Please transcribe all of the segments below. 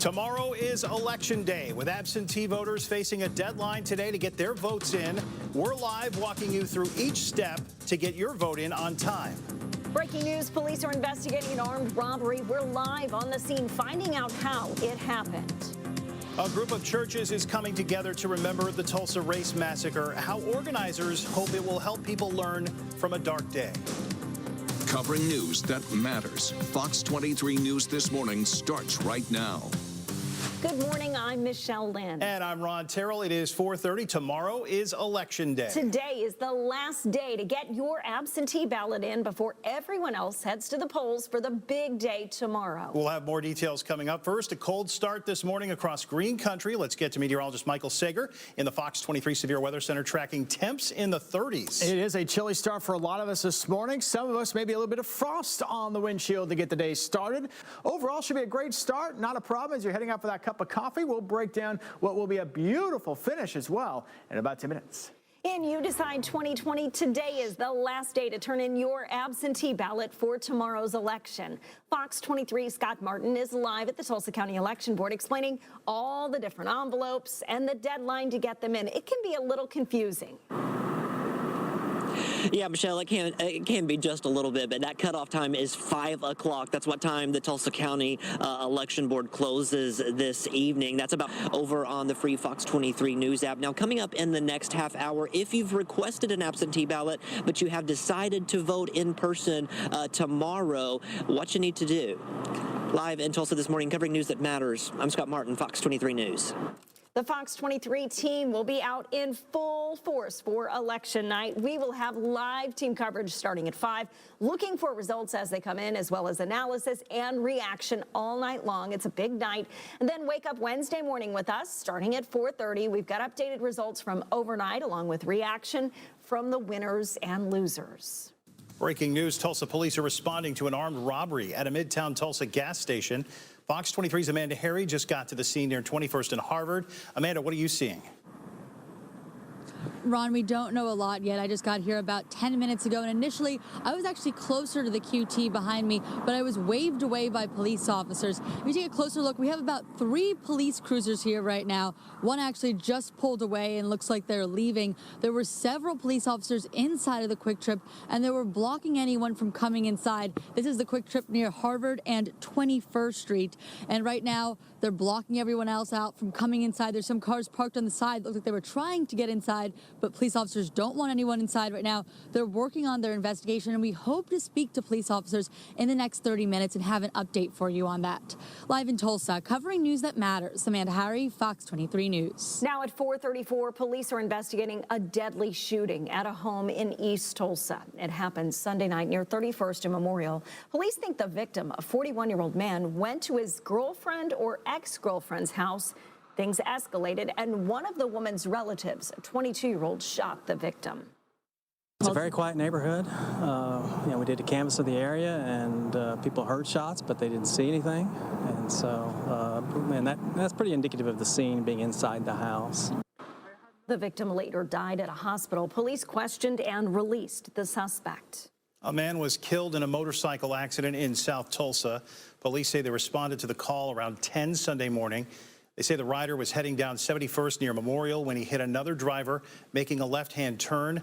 Tomorrow is Election Day, with absentee voters facing a deadline today to get their votes in. We're live walking you through each step to get your vote in on time. Breaking news, police are investigating an armed robbery. We're live on the scene finding out how it happened. A group of churches is coming together to remember the Tulsa race massacre, how organizers hope it will help people learn from a dark day. Covering news that matters. Fox 23 News This Morning starts right now. Good morning, I'm Michelle Lynn. And I'm Ron Terrell. It is 4:30. Tomorrow is Election Day. Today is the last day to get your absentee ballot in before everyone else heads to the polls for the big day tomorrow. We'll have more details coming up. First, a cold start this morning across green country. Let's get to meteorologist Michael Sager in the Fox 23 Severe Weather Center, tracking temps in the 30s. It is a chilly start for a lot of us this morning. Some of us maybe a little bit of frost on the windshield to get the day started. Overall, should be a great start. Not a problem as you're heading out for that cup of coffee. We'll break down what will be a beautiful finish as well in about 10 minutes. In You Decide 2020, today is the last day to turn in your absentee ballot for tomorrow's election. Fox 23's Scott Martin is live at the Tulsa County Election Board explaining all the different envelopes and the deadline to get them in. It can be a little confusing. Yeah, Michelle, it can be just a little bit, but that cutoff time is 5 o'clock. That's what time the Tulsa County Election Board closes this evening. That's about over on the free Fox 23 News app. Now, coming up in the next half hour, if you've requested an absentee ballot, but you have decided to vote in person tomorrow, what you need to do. Live in Tulsa this morning, covering news that matters. I'm Scott Martin, Fox 23 News. The Fox 23 team will be out in full force for election night. We will have live team coverage starting at 5, looking for results as they come in, as well as analysis and reaction all night long. It's a big night. And then wake up Wednesday morning with us starting at 4:30. We've got updated results from overnight, along with reaction from the winners and losers. Breaking news, Tulsa police are responding to an armed robbery at a Midtown Tulsa gas station. Fox 23's Amanda Harry just got to the scene near 21st and Harvard. Amanda, what are you seeing? Ron, we don't know a lot yet. I just got here about 10 minutes ago, and initially I was actually closer to the QT behind me, but I was waved away by police officers. If you take a closer look, we have about 3 police cruisers here right now. One actually just pulled away and looks like they're leaving. There were several police officers inside of the Quick Trip, and they were blocking anyone from coming inside. This is the Quick Trip near Harvard and 21st Street, and right now they're blocking everyone else out from coming inside. There's some cars parked on the side. Look like they were trying to get inside, but police officers don't want anyone inside right now. They're working on their investigation, and we hope to speak to police officers in the next 30 minutes and have an update for you on that. Live in Tulsa, covering news that matters, Amanda Harry, Fox 23 News. Now at 4:34, police are investigating a deadly shooting at a home in East Tulsa. It happened Sunday night near 31st and Memorial. Police think the victim, a 41-year-old man, went to his girlfriend or ex-girlfriend's house. Things escalated, and one of the woman's relatives, a 22-year-old, shot the victim. It's a very quiet neighborhood. We did a canvass of the area, and people heard shots, but they didn't see anything. And so, that's pretty indicative of the scene being inside the house. The victim later died at a hospital. Police questioned and released the suspect. A man was killed in a motorcycle accident in South Tulsa. Police say they responded to the call around 10 Sunday morning. They say the rider was heading down 71st near Memorial when he hit another driver making a left-hand turn.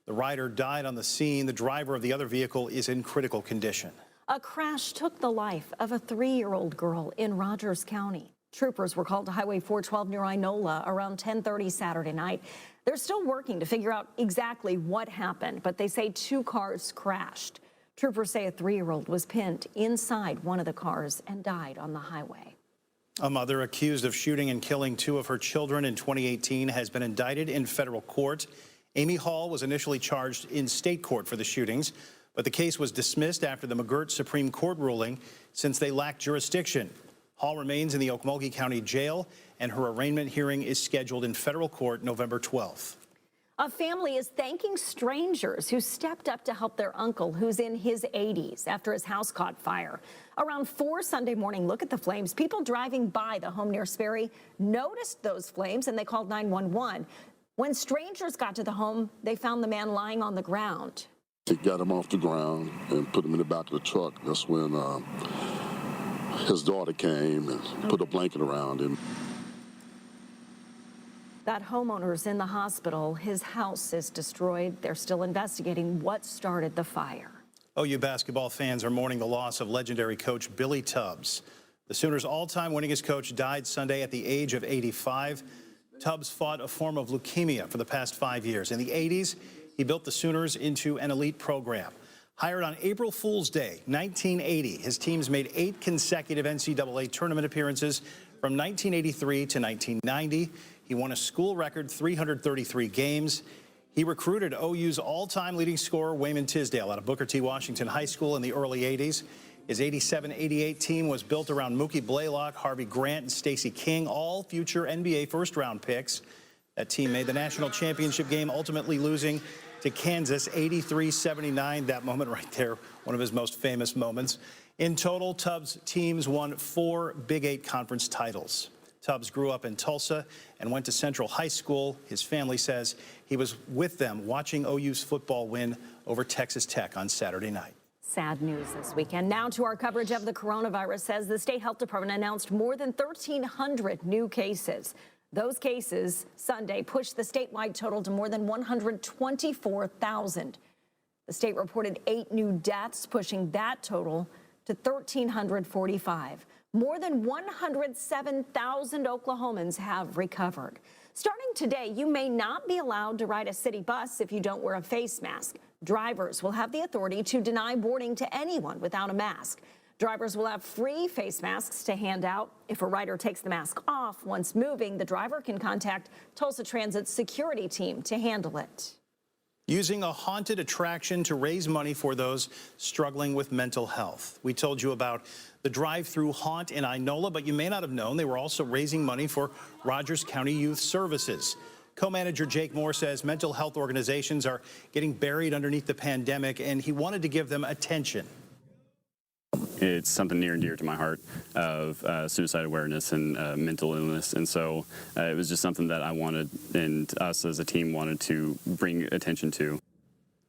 The rider died on the scene. The driver of the other vehicle is in critical condition. A crash took the life of a 3-year-old girl in Rogers County. Troopers were called to Highway 412 near Inola around 10:30 Saturday night. They're still working to figure out exactly what happened, but they say 2 cars crashed. Troopers say a 3-year-old was pinned inside one of the cars and died on the highway. A mother accused of shooting and killing 2 of her children in 2018 has been indicted in federal court. Amy Hall was initially charged in state court for the shootings, but the case was dismissed after the McGirt Supreme Court ruling since they lacked jurisdiction. Hall remains in the Okmulgee County Jail, and her arraignment hearing is scheduled in federal court November 12th. A family is thanking strangers who stepped up to help their uncle, who's in his 80s, after his house caught fire. Around 4 Sunday morning, look at the flames. People driving by the home near Sperry noticed those flames, and they called 911. When strangers got to the home, they found the man lying on the ground. They got him off the ground and put him in the back of the truck. That's when his daughter came and put a blanket around him. That homeowner's in the hospital. His house is destroyed. They're still investigating what started the fire. OU basketball fans are mourning the loss of legendary coach Billy Tubbs. The Sooners' all-time winningest coach died Sunday at the age of 85. Tubbs fought a form of leukemia for the past 5 years. In the 80s, he built the Sooners into an elite program. Hired on April Fool's Day, 1980, his teams made 8 consecutive NCAA tournament appearances from 1983 to 1990. He won a school record 333 games. He recruited OU's all-time leading scorer, Wayman Tisdale, out of Booker T. Washington High School in the early 80s. His 87-88 team was built around Mookie Blaylock, Harvey Grant, and Stacey King, all future NBA first-round picks. That team made the national championship game, ultimately losing to Kansas 83-79. That moment right there, one of his most famous moments. In total, Tubbs' teams won 4 Big 8 conference titles. Tubbs grew up in Tulsa and went to Central High School. His family says he was with them watching OU's football win over Texas Tech on Saturday night. Sad news this weekend. Now to our coverage of the coronavirus. Says the state health department announced more than 1,300 new cases. Those cases Sunday pushed the statewide total to more than 124,000. The state reported 8 new deaths, pushing that total to 1,345. More than 107,000 Oklahomans have recovered. Starting today, you may not be allowed to ride a city bus if you don't wear a face mask. Drivers will have the authority to deny boarding to anyone without a mask. Drivers will have free face masks to hand out. If a rider takes the mask off once moving, the driver can contact Tulsa Transit's security team to handle it. Using a haunted attraction to raise money for those struggling with mental health. We told you about the drive-through haunt in Inola, but you may not have known they were also raising money for Rogers County Youth Services. Co-manager Jake Moore says mental health organizations are getting buried underneath the pandemic, and he wanted to give them attention. It's something near and dear to my heart of suicide awareness and mental illness. And so it was just something that I wanted, and us as a team wanted to bring attention to.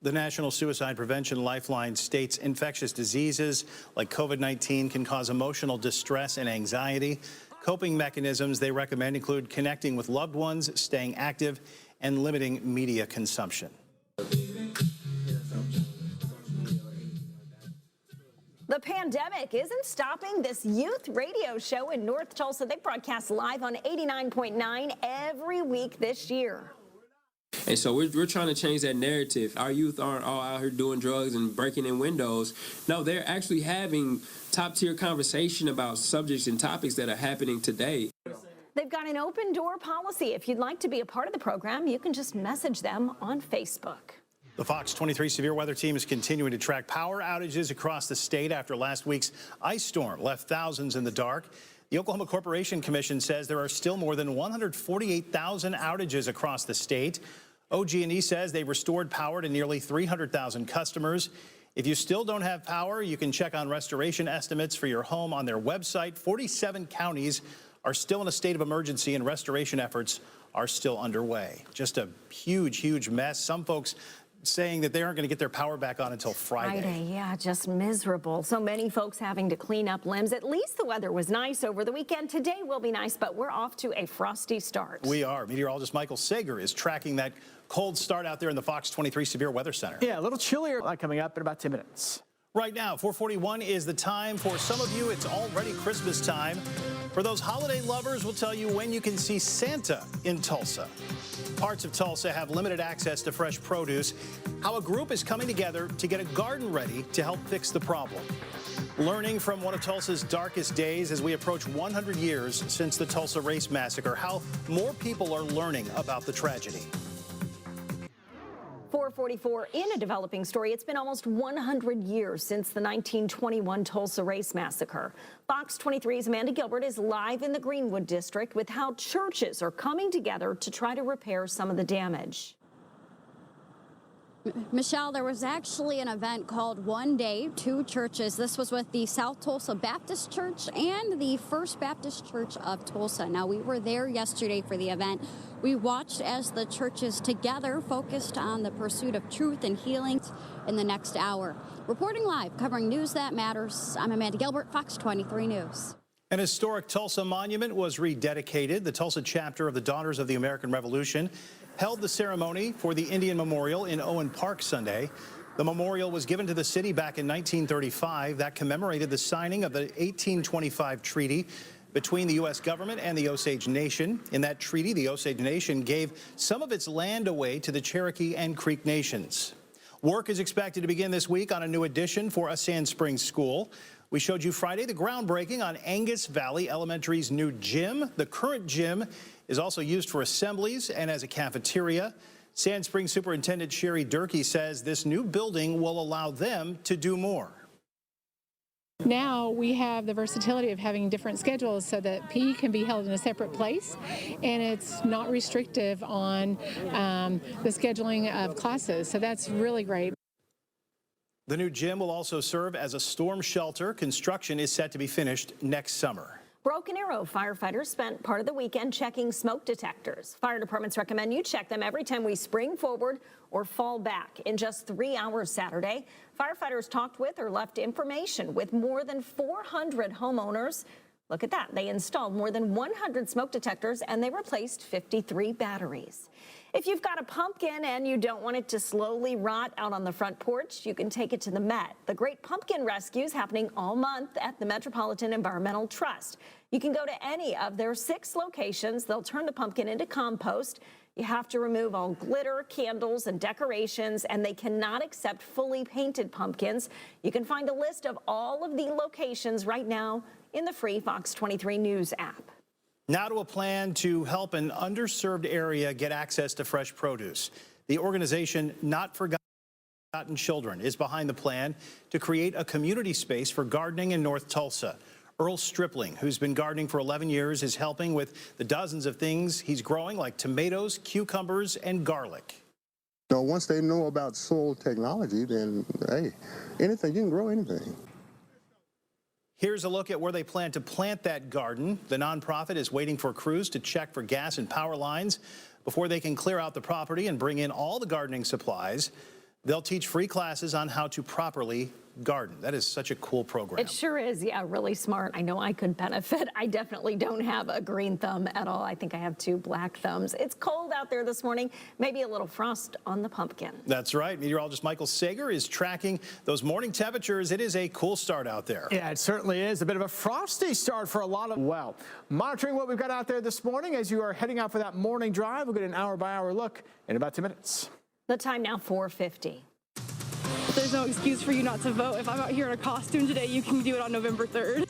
The National Suicide Prevention Lifeline states infectious diseases like COVID-19 can cause emotional distress and anxiety. Coping mechanisms they recommend include connecting with loved ones, staying active, and limiting media consumption. The pandemic isn't stopping this youth radio show in North Tulsa. They broadcast live on 89.9 every week this year. And so we're trying to change that narrative. Our youth aren't all out here doing drugs and breaking in windows. No, they're actually having top-tier conversation about subjects and topics that are happening today. They've got an open door policy. If you'd like to be a part of the program, you can just message them on Facebook. The Fox 23 severe weather team is continuing to track power outages across the state after last week's ice storm left thousands in the dark. The Oklahoma Corporation Commission says there are still more than 148,000 outages across the state. OG&E says they restored power to nearly 300,000 customers. If you still don't have power, you can check on restoration estimates for your home on their website. 47 counties are still in a state of emergency, and restoration efforts are still underway. Just a huge, huge mess. Some folks saying that they aren't going to get their power back on until Friday. Yeah, just miserable. So many folks having to clean up limbs. At least the weather was nice over the weekend. Today will be nice, but we're off to a frosty start. We are. Meteorologist Michael Sager is tracking that cold start out there in the Fox 23 Severe Weather Center. Yeah, a little chillier coming up in about 10 minutes. Right now, 4:41 is the time. For some of you, it's already Christmas time. For those holiday lovers, we'll tell you when you can see Santa in Tulsa. Parts of Tulsa have limited access to fresh produce. How a group is coming together to get a garden ready to help fix the problem. Learning from one of Tulsa's darkest days as we approach 100 years since the Tulsa Race Massacre, how more people are learning about the tragedy. 444 in a developing story. It's been almost 100 years since the 1921 Tulsa Race Massacre. Fox 23's Amanda Gilbert is live in the Greenwood district with how churches are coming together to try to repair some of the damage. Michelle, there was actually an event called One Day, Two Churches. This was with the South Tulsa Baptist Church and the First Baptist Church of Tulsa. Now, we were there yesterday for the event. We watched as the churches together focused on the pursuit of truth and healing in the next hour. Reporting live, covering news that matters, I'm Amanda Gilbert, Fox 23 News. An historic Tulsa monument was rededicated. The Tulsa chapter of the Daughters of the American Revolution held the ceremony for the Indian Memorial in Owen Park Sunday. The memorial was given to the city back in 1935. That commemorated the signing of the 1825 treaty between the U.S. government and the Osage Nation. In that treaty, the Osage Nation gave some of its land away to the Cherokee and Creek nations. Work is expected to begin this week on a new addition for a Sand Springs school. We showed you Friday the groundbreaking on Angus Valley Elementary's new gym. The current gym is also used for assemblies and as a cafeteria. Sand Springs Superintendent Sherry Durkee says this new building will allow them to do more. Now we have the versatility of having different schedules so that PE can be held in a separate place, and it's not restrictive on the scheduling of classes. So that's really great. The new gym will also serve as a storm shelter. Construction is set to be finished next summer. Broken Arrow firefighters spent part of the weekend checking smoke detectors. Fire departments recommend you check them every time we spring forward or fall back. In just 3 hours Saturday, firefighters talked with or left information with more than 400 homeowners. Look at that. They installed more than 100 smoke detectors and they replaced 53 batteries. If you've got a pumpkin and you don't want it to slowly rot out on the front porch, you can take it to the Met. The Great Pumpkin Rescue is happening all month at the Metropolitan Environmental Trust. You can go to any of their 6 locations. They'll turn the pumpkin into compost. You have to remove all glitter, candles, and decorations, and they cannot accept fully painted pumpkins. You can find a list of all of the locations right now in the free Fox 23 News app. Now to a plan to help an underserved area get access to fresh produce. The organization Not Forgotten Children is behind the plan to create a community space for gardening in North Tulsa. Earl Stripling, who's been gardening for 11 years, is helping with the dozens of things he's growing, like tomatoes, cucumbers, and garlic. So once they know about soil technology, then, hey, anything, you can grow anything. Here's a look at where they plan to plant that garden. The nonprofit is waiting for crews to check for gas and power lines before they can clear out the property and bring in all the gardening supplies. They'll teach free classes on how to properly garden. That is such a cool program. It sure is. Yeah, really smart. I know I could benefit. I definitely don't have a green thumb at all. I think I have 2 black thumbs. It's cold out there this morning. Maybe a little frost on the pumpkin. That's right. Meteorologist Michael Sager is tracking those morning temperatures. It is a cool start out there. Yeah, it certainly is. A bit of a frosty start for a lot of, well, monitoring what we've got out there this morning as you are heading out for that morning drive. We'll get an hour-by-hour look in about 2 minutes. The time now 4:50. There's no excuse for you not to vote. If I'm out here in a costume today, you can do it on November 3rd.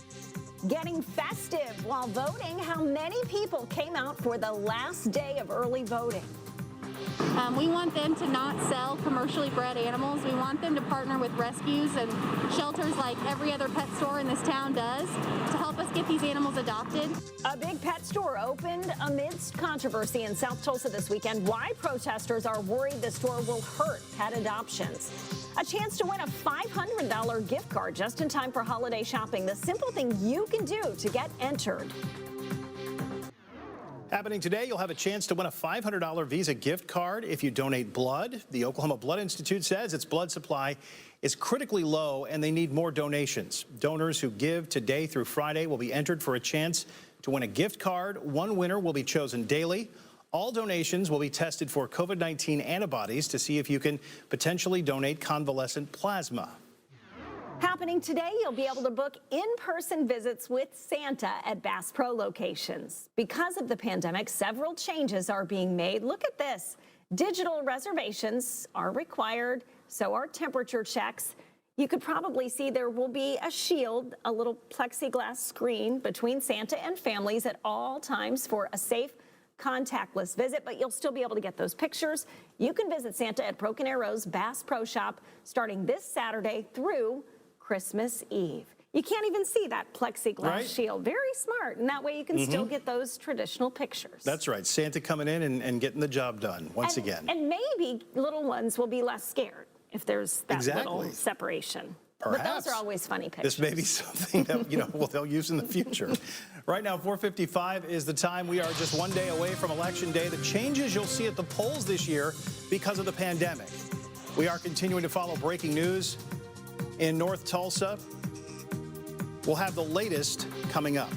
Getting festive while voting. How many people came out for the last day of early voting? We want them to not sell commercially bred animals. We want them to partner with rescues and shelters like every other pet store in this town does to help us get these animals adopted. A big pet store opened amidst controversy in South Tulsa this weekend. Why protesters are worried the store will hurt pet adoptions. A chance to win a $500 gift card just in time for holiday shopping. The simple thing you can do to get entered. Happening today, you'll have a chance to win a $500 Visa gift card if you donate blood. The Oklahoma Blood Institute says its blood supply is critically low and they need more donations. Donors who give today through Friday will be entered for a chance to win a gift card. One winner will be chosen daily. All donations will be tested for COVID-19 antibodies to see if you can potentially donate convalescent plasma. Happening today, you'll be able to book in-person visits with Santa at Bass Pro locations. Because of the pandemic, several changes are being made. Look at this. Digital reservations are required, so are temperature checks. You could probably see there will be a shield, a little plexiglass screen between Santa and families at all times for a safe, contactless visit, but you'll still be able to get those pictures. You can visit Santa at Broken Arrow's Bass Pro Shop starting this Saturday through Christmas Eve. You can't even see that plexiglass Right. shield. Very smart. And that way you can still get those traditional pictures. That's right. Santa coming in and getting the job done once again. And maybe little ones will be less scared if there's that little separation. Perhaps. But those are always funny pictures. This may be something that, they'll use in the future. Right now, 4:55 is the time. We are just one day away from Election Day. The changes you'll see at the polls this year because of the pandemic. We are continuing to follow breaking news in North Tulsa. We'll have the latest coming up.